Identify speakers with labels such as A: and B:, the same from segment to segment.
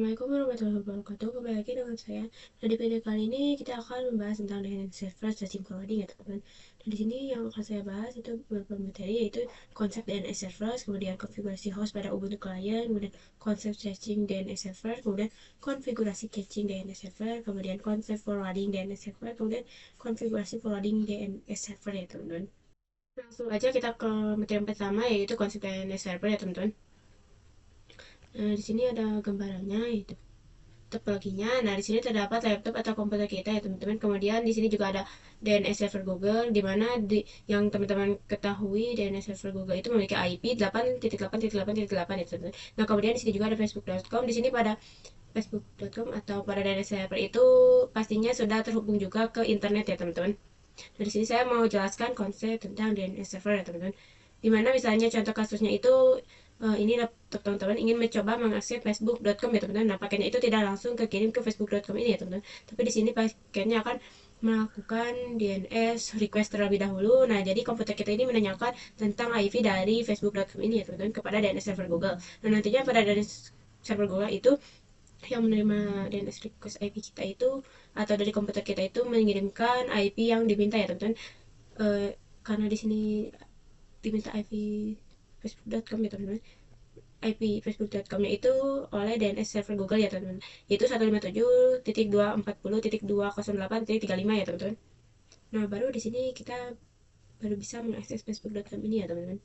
A: Assalamualaikum warahmatullahi wabarakatuh. Kembali lagi dengan saya. Nah, di video kali ini kita akan membahas tentang DNS server staging forwarding ya teman-teman. Dan di sini yang akan saya bahas itu beberapa materi, yaitu konsep DNS server, kemudian konfigurasi host pada Ubuntu client, kemudian konsep staging DNS server, kemudian konfigurasi caching DNS server, kemudian konsep forwarding DNS server, kemudian konfigurasi forwarding DNS server ya teman-teman. Langsung aja kita ke materi yang pertama, yaitu konsep DNS server ya teman-teman. Nah, di sini ada gambarannya, yaitu topologinya. Nah, di sini terdapat laptop atau komputer kita ya teman-teman. Kemudian di sini juga ada DNS server Google, di mana yang teman-teman ketahui DNS server Google itu memiliki IP 8.8.8.8 ya teman-teman. Nah, kemudian di sini juga ada facebook.com. Di sini pada facebook.com atau pada DNS server itu pastinya sudah terhubung juga ke internet ya teman-teman. Nah, di sini saya mau jelaskan konsep tentang DNS server ya teman-teman. Dimana misalnya contoh kasusnya itu ini laptop teman-teman ingin mencoba mengakses facebook.com ya teman-teman. Nah, paketnya itu tidak langsung kekirim ke facebook.com ini ya teman-teman, tapi di sini paketnya akan melakukan DNS request terlebih dahulu. Nah, jadi komputer kita ini menanyakan tentang IP dari facebook.com ini ya teman-teman kepada DNS server Google. Nah, nantinya pada DNS server Google itu yang menerima DNS request IP kita itu atau dari komputer kita itu mengirimkan IP yang diminta ya teman-teman. Karena di sini diminta IP facebook.com ya teman-teman, IP facebook.com-nya itu oleh DNS server Google ya teman-teman, yaitu 157.240.208.35 ya teman-teman. Nah, baru di sini kita baru bisa mengakses facebook.com ini ya teman-teman.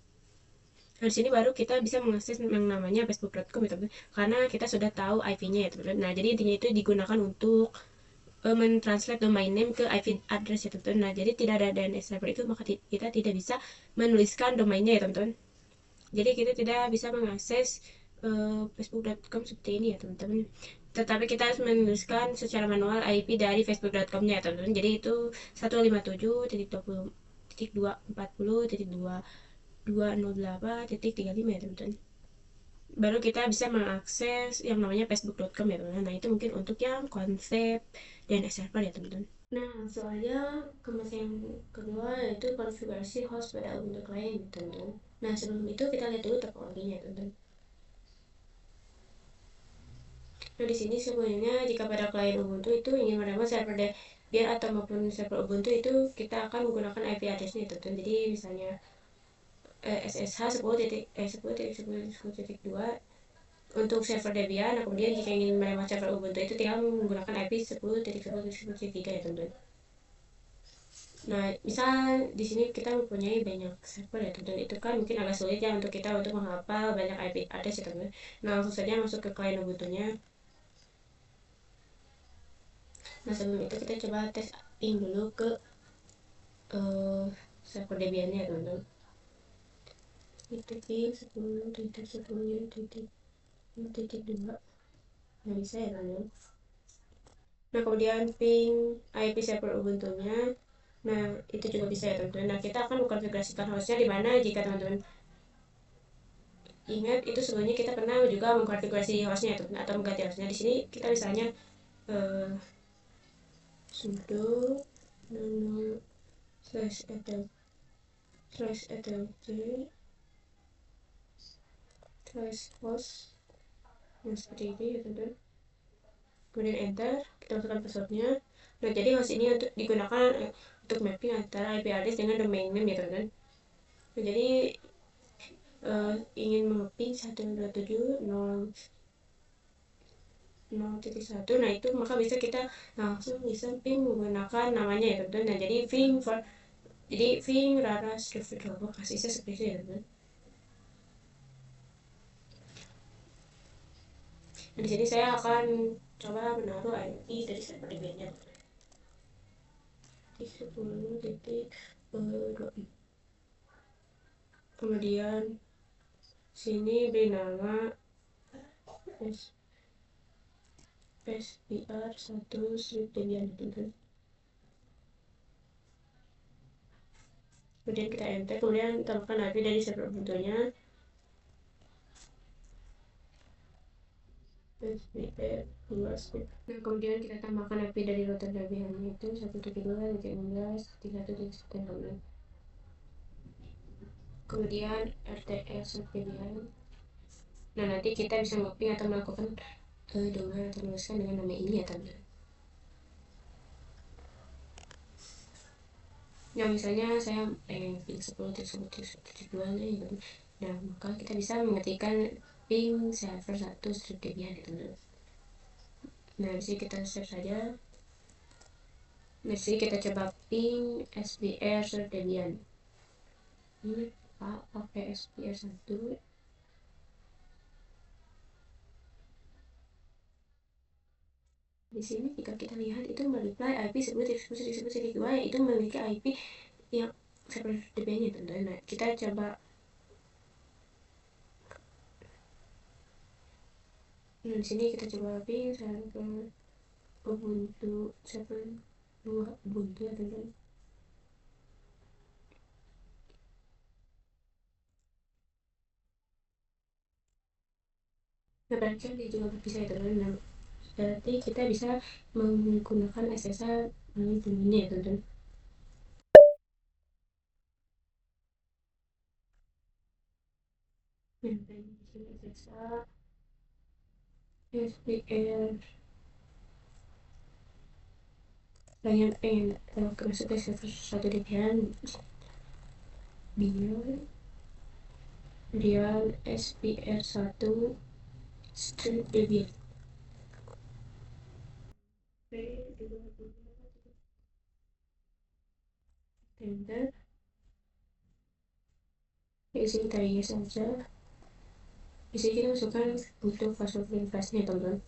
A: Nah, di sini baru kita bisa mengakses yang namanya facebook.com ya teman-teman, karena kita sudah tahu IP-nya ya teman-teman. Nah, jadi intinya itu digunakan untuk mentranslate domain name ke IP address ya teman-teman. Nah, jadi tidak ada DNS server itu, maka kita tidak bisa menuliskan domainnya ya teman-teman. Jadi kita tidak bisa mengakses facebook.com seperti ini ya teman-teman. Tetapi kita harus menuliskan secara manual IP dari facebook.com-nya ya teman-teman. Jadi itu 157.20.240.2208.35 ya teman-teman. Baru kita bisa mengakses yang namanya facebook.com ya teman-teman. Nah, itu mungkin untuk yang konsep DNS server ya teman-teman. Nah, soalnya kemas yang kedua yaitu konfigurasi host pada Ubuntu client ya teman-teman. Nah, sebelum itu kita lihat dulu topologinya teman-teman. Nah, di sini sebenarnya jika pada klien Ubuntu itu ingin menerima server Debian atau maupun server Ubuntu, itu kita akan menggunakan IP address-nya itu teman. Jadi misalnya SSH 10.10.10.10.2 untuk server Debian. Nah, kemudian jika ingin menerima server Ubuntu itu tinggal menggunakan IP 10.10.10.3 ya teman-teman. Nah, misal di sini kita mempunyai banyak server ya teman-teman, itu kan mungkin agak sulit ya untuk kita untuk menghafal banyak IP address ya teman-teman. Nah, langsung saja masuk ke klien Ubuntu-nya. Nah, sebelum itu kita coba tes ping dulu ke server Debian-nya ya teman-teman. Itu ping 10.10.2. Nah, bisa ya teman-teman. Nah, kemudian ping IP server Ubuntu-nya. Nah, itu juga bisa ya teman-teman. Nah, kita akan mengkonfigurasikan hostnya di mana jika teman-teman ingat itu sebelumnya kita pernah juga mengkonfigurasi hostnya ya teman-teman, atau mengganti hostnya. Di sini kita misalnya sudo nano /etl/host yang seperti ini ya teman-teman. Kemudian enter, kita masukkan passwordnya. Nah, jadi host ini untuk digunakan untuk mapping antara IP address dengan domain name ya teman-teman. Nah, jadi ingin memapping 127.0.1, nah itu maka bisa kita langsung bisa ping menggunakan namanya ya teman-teman. Nah, jadi ping raras kasihnya seperti itu ya teman-teman. Nah, di sini saya akan coba menaruh IP dari server Debian-nya di 10.2. Kemudian sini beri nama SPR1 strip Debian teman-teman. Kemudian kita enter, kemudian tambahkan IP dari server Ubuntu-nya SPR2 strip. Nah, kemudian kita tambahkan IP dari router Debian-nya itu 1.2.16.31.9. Kemudian RTL Debian. Nah, nanti kita bisa mapping atau melakukan dengan menuliskan dengan nama ini ya teman-teman. Nah misalnya saya pengen ping 10.10.10.2 gitu. Nah maka kita bisa mengetikkan ping server 1 strip Debian ya teman-teman. Nah disini kita search saja. Nah disini kita coba ping SBR strip Debian. Ini pakai SBR 1. Di sini jika kita lihat itu mereply IP 10.10.10.2 itu memiliki IP yang server Debian ya teman-teman. Nah kita coba. Nah, di sini kita coba ping server Ubuntu server 2 Ubuntu ya teman-teman. Nah, berarti dia juga berpisah ya teman-teman. Nah, berarti kita bisa menggunakan SSH melalui ini ya teman-teman. Nah, ini di sini SSH SPR. Saya pengen masuk ke server 1 Debian Bial SPR 1 strip Debian enter. Di sini kita yes saja. Di sini kita masukkan untuk password verifikasinya teman-teman.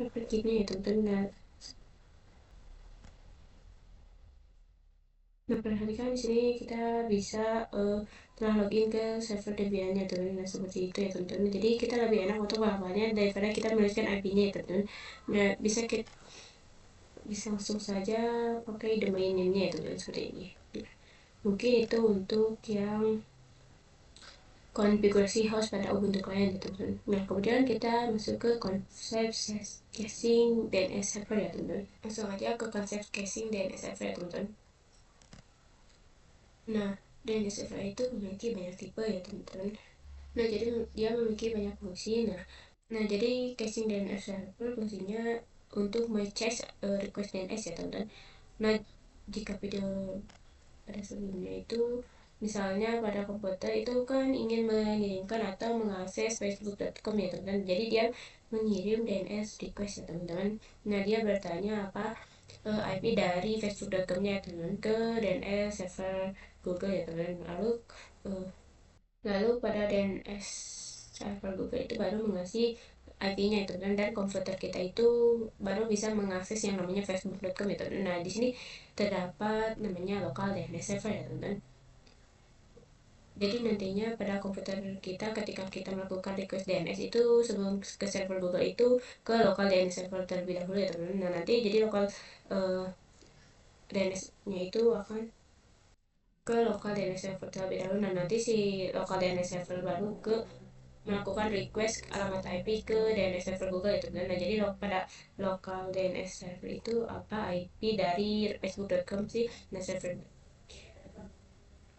A: Pergibnya ya teman-teman. Nah, perhatikan di sini kita bisa telah login ke server Debian ya teman-teman. Nah, seperti itu ya teman-teman. Jadi kita lebih enak untuk melakukannya daripada kita menuliskan IP-nya ya teman-teman. Nah, bisa langsung saja pakai domain name-nya ya teman-teman, seperti ini. Mungkin itu untuk yang konfigurasi host pada Ubuntu client ya teman-teman. Nah, kemudian kita masuk ke konsep caching DNS server ya teman-teman. Langsung aja ke konsep caching DNS server ya teman-teman. Nah, DNS server itu memiliki banyak tipe ya teman-teman. Nah, jadi dia memiliki banyak fungsi. Nah, jadi caching DNS server fungsinya untuk me-cache request DNS ya teman-teman. Nah, jika video pada sebelumnya itu misalnya pada komputer itu kan ingin mengirimkan atau mengakses facebook.com ya teman-teman. Jadi dia mengirim DNS request ya teman-teman. Nah, dia bertanya apa IP dari facebook.com-nya ya teman-teman ke DNS server Google ya teman-teman. Lalu pada DNS server Google itu baru mengasih IP-nya itu dan komputer kita itu baru bisa mengakses yang namanya facebook.com itu. Nah, di sini terdapat namanya local DNS server ya teman-teman. Jadi nantinya pada komputer kita ketika kita melakukan request DNS itu sebelum ke server Google itu ke local DNS server terlebih dahulu ya teman-teman. Nah, nanti jadi local DNS-nya itu akan ke local DNS server terlebih dahulu. Nah, nanti si local DNS server baru ke melakukan request alamat IP ke DNS server Google itu kan. Nah, jadi pada local DNS server itu apa IP dari facebook.com sih. Nah, server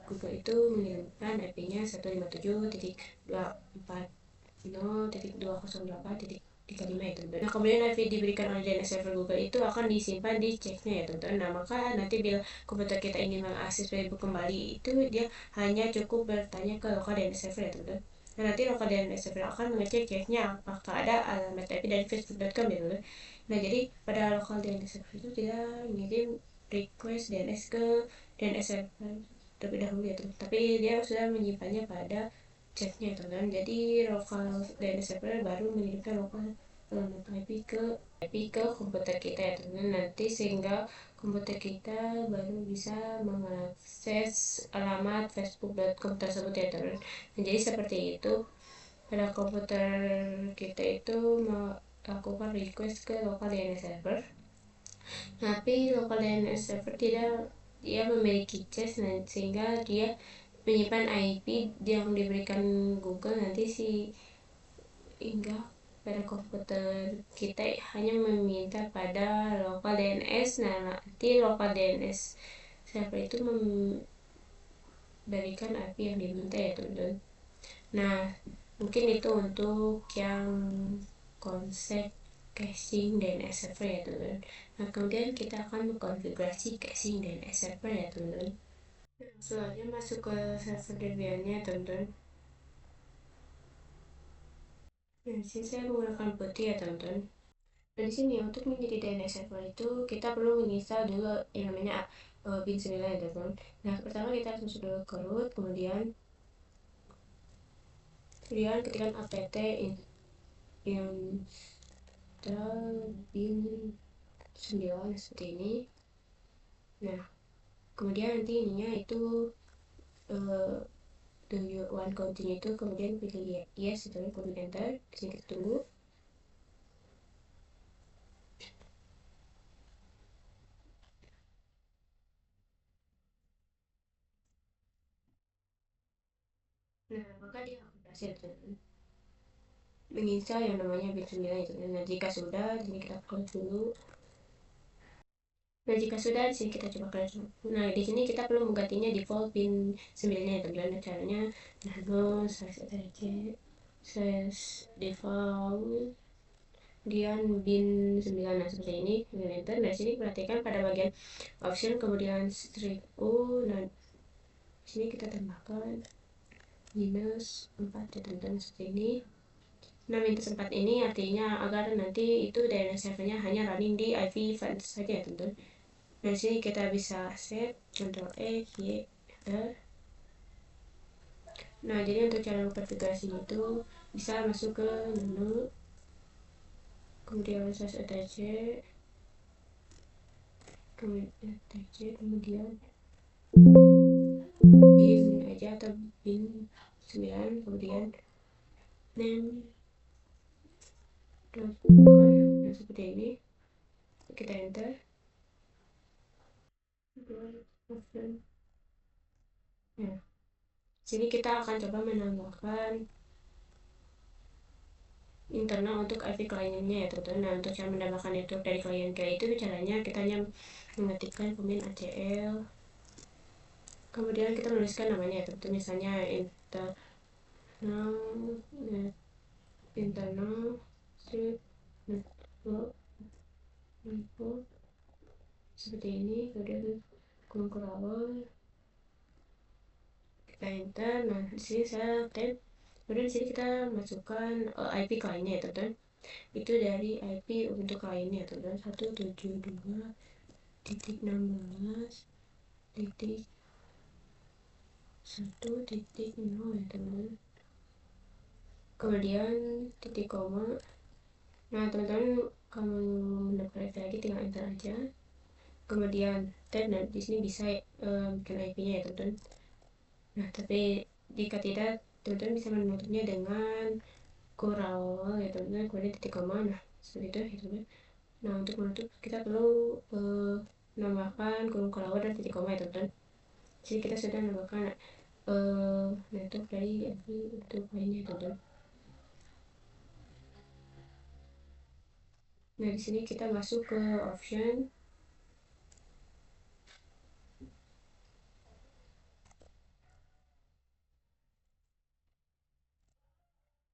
A: Google itu mengirimkan IP-nya 157.240.208.35 itu. Nah, kemudian IP diberikan oleh DNS server Google itu akan disimpan di cache-nya ya teman-teman. Nah, maka nanti bila komputer kita ingin mengakses Facebook kembali itu dia hanya cukup bertanya ke local DNS server ya teman-teman. Nah, nanti local DNS server akan mengecek cache-nya apakah ada alamat IP dari facebook.com ya teman-teman. Nah, jadi pada local DNS server itu tidak mengirim request DNS ke DNS server terlebih dahulu ya teman, tapi dia sudah menyimpannya pada chatnya teman. Jadi local DNS server baru mengirimkan local alamat IP ke komputer kita ya teman, nanti sehingga komputer kita baru bisa mengakses alamat facebook.com tersebut ya teman. Nah, jadi seperti itu pada komputer kita itu melakukan request ke local DNS server, tapi local DNS server dia memiliki cache sehingga dia menyimpan IP yang diberikan Google nanti hingga pada komputer kita hanya meminta pada local DNS. Nah, nanti local DNS server itu memberikan IP yang diminta ya teman-teman. Nah, Mungkin itu untuk yang konsep caching DNS server ya teman-teman. Nah kemudian kita akan mengkonfigurasi caching DNS server ya teman-teman. Langsung aja masuk ke server Debian-nya teman-teman. Nah di sini saya menggunakan putih ya teman-teman. Nah di sini untuk menjadi DNS server itu kita perlu menginstal dulu yang namanya bin 9 ya teman-teman. Nah pertama kita harus masuk dulu ke root, kemudian ketikkan apt install bin 9 seperti ini. Nah kemudian nanti ininya itu do you want continue itu kemudian pilih yes itu kemudian enter. Disini kita tunggu. Nah maka dia akan berhasil menginstal yang namanya bin 9 itu. Nah jika sudah disini kita close dulu. Nah jika sudah di sini kita coba close. Nah di sini kita perlu menggantinya default bin 9 nya teman-teman. Caranya nano /default kemudian bin 9. Nah seperti ini, kemudian enter. Nah sini perhatikan pada bagian option kemudian strip u. Nah sini kita tambahkan -4 ya teman-teman seperti ini. Nah minus 4 ini artinya agar nanti itu DNS servernya hanya running di IPv4 saja ya teman-teman. Nah sini kita bisa set Ctrl E Y R. Nah jadi untuk cara konfigurasi itu bisa masuk ke menu kemudian slash attach kemudian bin aja atau bin 9 kemudian name.com. Nah seperti ini kita enter. Nah sini kita akan coba menambahkan internal untuk IP kliennya ya teman-teman. Nah untuk cara menambahkan network dari klien ke itu caranya kita hanya mengetikkan command acl kemudian kita menuliskan namanya ya teman-teman, misalnya internal strip network info seperti ini. Kemudian kurung awal kita enter. Nah di sini saya tab. Kemudian di sini kita masukkan IP kliennya ya teman-teman. Itu dari IP untuk kliennya ya teman-teman, 172.16.1.0 ya teman-teman. Kemudian titik koma. Nah teman-teman kalau mendaftar lagi tinggal enter aja. Kemudian tab. Nah di sini bisa bikin IP-nya ya teman-teman. Nah tapi jika tidak teman-teman bisa menutupnya dengan kurawal ya teman-teman, kemudian titik koma. Nah seperti itu ya teman-teman. Nah untuk menutup kita perlu menambahkan kurung kurawal dan titik koma ya teman-teman. Jadi kita sudah menambahkan network dari untuk lainnya ya teman-teman. Nah di sini kita masuk ke option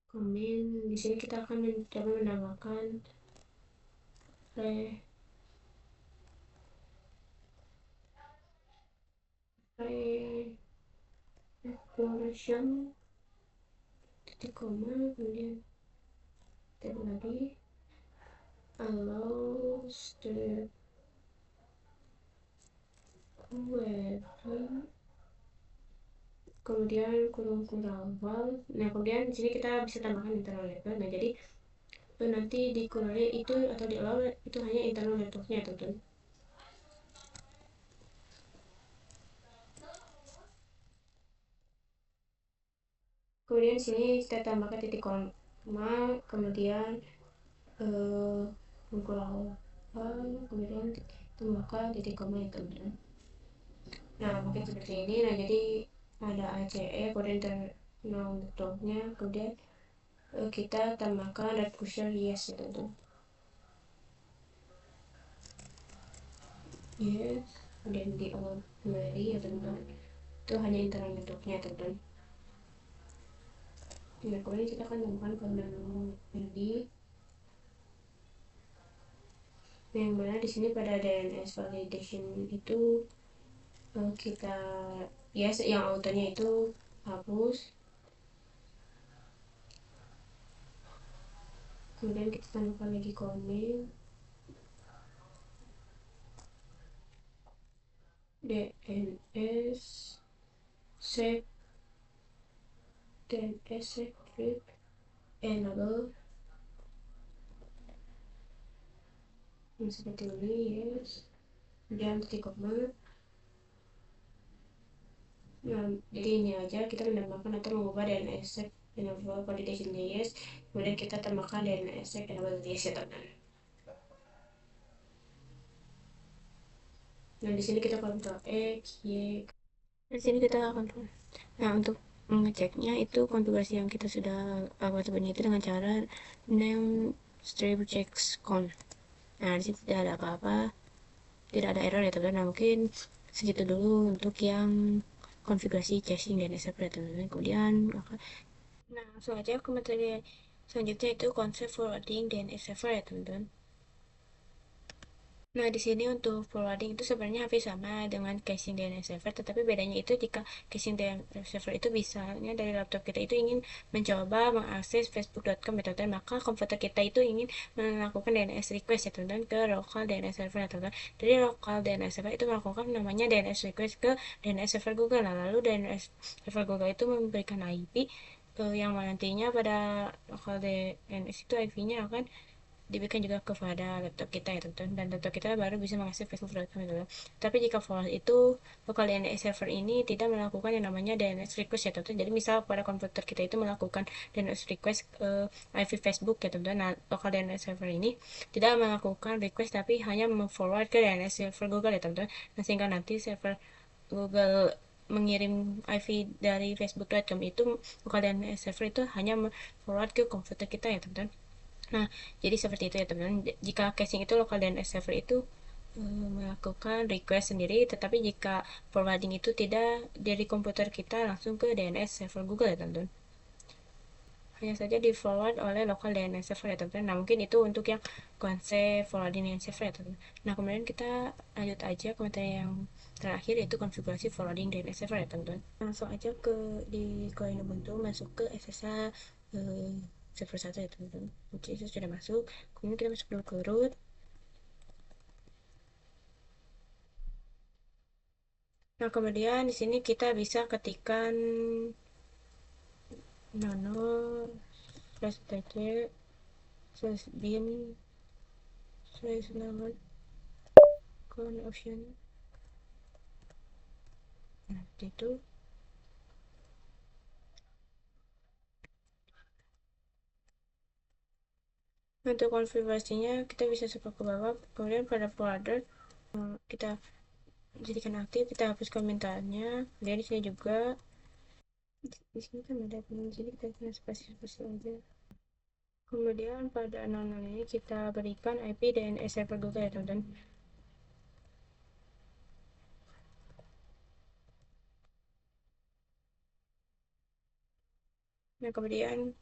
A: komen. Di sini kita akan mencoba menambahkan version titik koma kemudian tab lagi allow the web kemudian kurung kurawal. Nah kemudian di sini kita bisa tambahkan internal network. Nah jadi nanti di query itu atau di allow itu hanya internal networknya teman-teman. Kemudian di sini kita tambahkan titik koma kemudian kurawal kemudian tambahkan titik koma ya teman-teman. Nah mungkin seperti ini. Nah jadi ada ACE kemudian internal networknya kemudian kita tambahkan red cushion yes ya teman-teman. Yes kemudian di all query ya teman-teman, itu hanya internal networknya teman-teman. Nah, kemudian kita akan temukan keundangan ID yang mana di sini pada DNS validation itu kita yang autonya itu hapus, kemudian kita tambahkan lagi komen DNS save DNS save enable yang seperti ini, yes, dan titik koma. Nah, jadi ini aja kita menambahkan atau mengubah DNS save enable validation yes, kemudian kita tambahkan DNS save enable yes ya teman. Nah, di sini kita Ctrl X, Y. Di sini kita akan, nah, untuk mengeceknya itu konfigurasi yang kita sudah buat sebenarnya itu dengan cara name strip checks con. Nah, di sini tidak ada apa-apa, tidak ada error ya teman-teman. Nah, mungkin segitu dulu untuk yang konfigurasi caching dan server ya teman-teman. Kemudian nah, langsung aja ke materi selanjutnya, itu konsep forwarding dan server ya teman-teman. Nah, di sini untuk forwarding itu sebenarnya hampir sama dengan caching DNS server, tetapi bedanya itu jika caching DNS server itu misalnya dari laptop kita itu ingin mencoba mengakses facebook.com ya teman-teman, maka komputer kita itu ingin melakukan DNS request ya teman-teman ke local DNS server ya teman-teman. Dari local DNS server itu melakukan namanya DNS request ke DNS server Google. Nah, lalu DNS server Google itu memberikan IP yang nantinya pada local DNS itu IP-nya akan diberikan juga kepada laptop kita ya teman-teman, dan laptop kita baru bisa mengakses facebook.com ya. Tapi jika forward itu local DNS server ini tidak melakukan yang namanya DNS request ya teman-teman. Jadi misal pada komputer kita itu melakukan DNS request ke IP Facebook ya teman-teman. Nah, local DNS server ini tidak melakukan request tapi hanya forward ke DNS server Google ya teman-teman. Nah, sehingga nanti server Google mengirim IP dari facebook.com itu, local DNS server itu hanya forward ke komputer kita ya teman-teman. Nah, jadi seperti itu ya teman-teman. Jika caching itu local DNS server itu melakukan request sendiri, tetapi jika forwarding itu tidak dari komputer kita langsung ke DNS server Google ya teman-teman. Hanya saja di forward oleh local DNS server ya teman-teman. Nah, mungkin itu untuk yang konsep forwarding DNS server ya teman-teman. Nah, kemudian kita lanjut aja ke materi yang terakhir, yaitu konfigurasi forwarding DNS server ya teman-teman. Langsung aja ke di klien Ubuntu, masuk ke SSH server 1 ya teman-teman. Oke, itu sudah masuk. Kemudian kita masuk dulu ke root. Nah, kemudian di sini kita bisa ketikkan nano slash tc slash bin slash nama clone option. Nah, itu untuk konfigurasinya kita bisa scroll ke bawah, kemudian pada folder kita jadikan aktif, kita hapus komentarnya. Kemudian di sini juga, di sini kan ada di sini kita tinggal spasi aja. Kemudian pada 00 ini kita berikan IP DNS server Google ya teman-teman. Nah, kemudian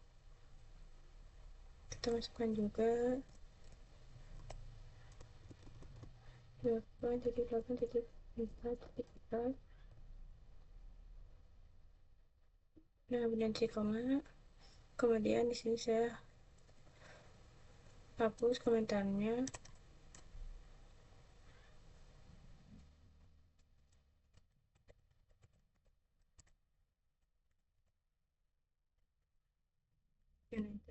A: kita masukkan juga 8.8.4.4. Nah, kemudian cek koma. Kemudian di sini saya hapus komentarnya. Dan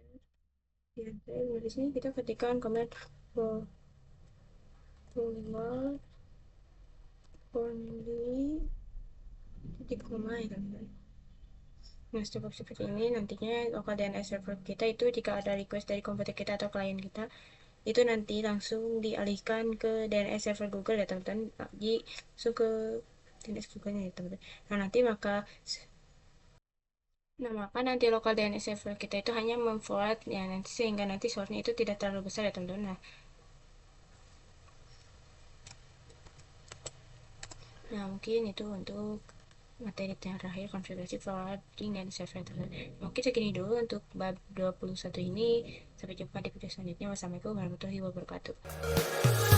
A: enter. Nah, di sini kita ketikkan komen forward only titik koma ya teman-teman. Nah, cukup seperti ini. Nantinya local DNS server kita itu jika ada request dari komputer kita atau klien kita, itu nanti langsung dialihkan ke DNS server Google ya teman-teman. Jadi langsung ke DNS Google ya teman-teman. Nah, maka nanti local DNS server kita itu hanya memforward ya nanti, sehingga nanti source-nya itu tidak terlalu besar ya teman-teman. Nah, mungkin itu untuk materi terakhir konfigurasi forwarding dan server internet. Mungkin segini dulu untuk bab 21 ini. Sampai jumpa di video selanjutnya. Wassalamualaikum warahmatullahi wabarakatuh.